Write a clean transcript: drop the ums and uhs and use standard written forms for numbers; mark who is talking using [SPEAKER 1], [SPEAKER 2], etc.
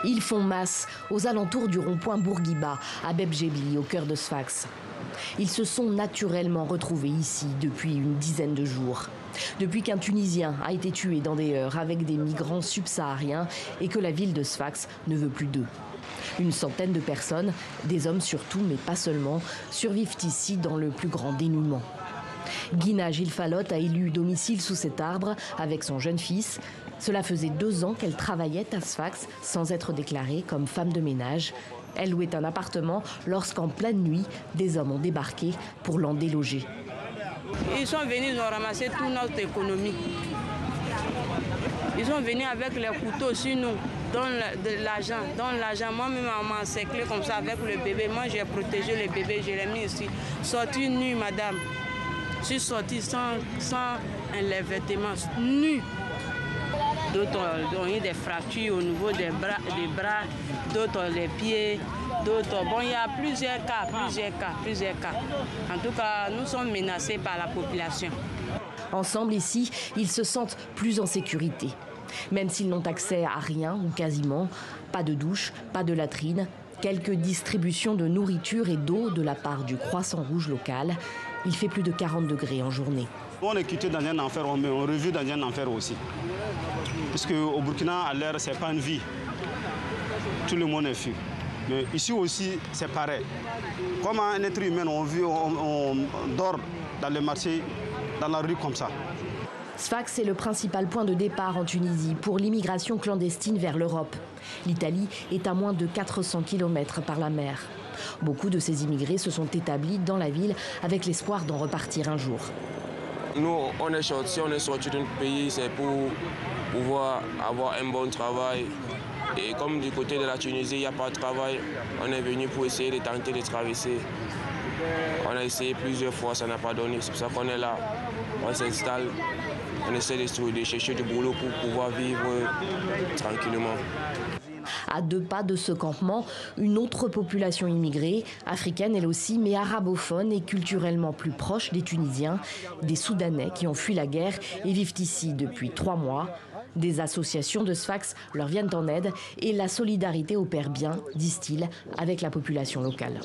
[SPEAKER 1] Ils font masse aux alentours du rond-point Bourguiba, à Bebjebli, au cœur de Sfax. Ils se sont naturellement retrouvés ici depuis une dizaine de jours. Depuis qu'un Tunisien a été tué dans des heurts avec des migrants subsahariens et que la ville de Sfax ne veut plus d'eux. Une centaine de personnes, des hommes surtout, mais pas seulement, survivent ici dans le plus grand dénuement. Guina Gilfalot a élu domicile sous cet arbre avec son jeune fils. Cela faisait 2 ans qu'elle travaillait à Sfax sans être déclarée comme femme de ménage. Elle louait un appartement lorsqu'en pleine nuit, des hommes ont débarqué pour l'en déloger.
[SPEAKER 2] Ils sont venus, ils ont ramassé toute notre économie. Ils sont venus avec les couteaux sur nous, de l'argent. Moi-même, on m'a encerclé comme ça avec le bébé. Moi, j'ai protégé le bébé, je l'ai mis ici. Sortie nue, madame. Je suis sortie sans les vêtements, nue. D'autres ont eu des fractures au niveau des bras, d'autres les pieds, d'autres. Bon, il y a plusieurs cas. En tout cas, nous sommes menacés par la population.
[SPEAKER 1] Ensemble ici, ils se sentent plus en sécurité. Même s'ils n'ont accès à rien ou quasiment, pas de douche, pas de latrine, quelques distributions de nourriture et d'eau de la part du Croissant Rouge local. Il fait plus de 40 degrés en journée.
[SPEAKER 3] On est quitté dans un enfer, on revit dans un enfer aussi. Parce qu'au Burkina, à l'air, ce n'est pas une vie. Tout le monde est fui. Mais ici aussi, c'est pareil. Comme un être humain, on dort dans le marché, dans la rue comme ça.
[SPEAKER 1] Sfax est le principal point de départ en Tunisie pour l'immigration clandestine vers l'Europe. L'Italie est à moins de 400 km par la mer. Beaucoup de ces immigrés se sont établis dans la ville avec l'espoir d'en repartir un jour.
[SPEAKER 4] Nous, on est sorti d'un pays, c'est pour pouvoir avoir un bon travail. Et comme du côté de la Tunisie, il n'y a pas de travail, on est venu pour essayer de tenter de traverser. On a essayé plusieurs fois, ça n'a pas donné. C'est pour ça qu'on est là, on s'installe, on essaie de chercher du boulot pour pouvoir vivre tranquillement.
[SPEAKER 1] À 2 pas de ce campement, une autre population immigrée, africaine elle aussi, mais arabophone et culturellement plus proche des Tunisiens, des Soudanais qui ont fui la guerre et vivent ici depuis 3 mois. Des associations de Sfax leur viennent en aide et la solidarité opère bien, disent-ils, avec la population locale.